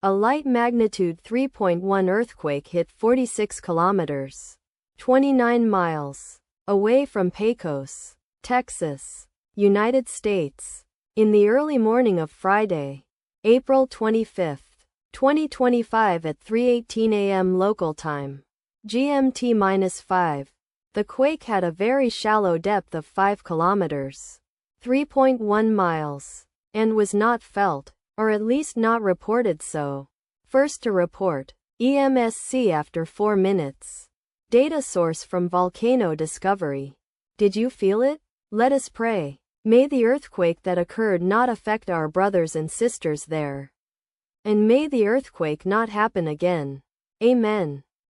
A light magnitude 3.1 earthquake hit 46 kilometers, 29 miles, away from Pecos, Texas, United States, in the early morning of Friday, April 25, 2025 at 3:18 a.m. local time, GMT-5. The quake had a very shallow depth of 5 kilometers, 3.1 miles, and was not felt, or at least not reported so. First to report, EMSC after 4 minutes. Data source from Volcano Discovery. Did you feel it? Let us pray. May the earthquake that occurred not affect our brothers and sisters there. And may the earthquake not happen again. Amen.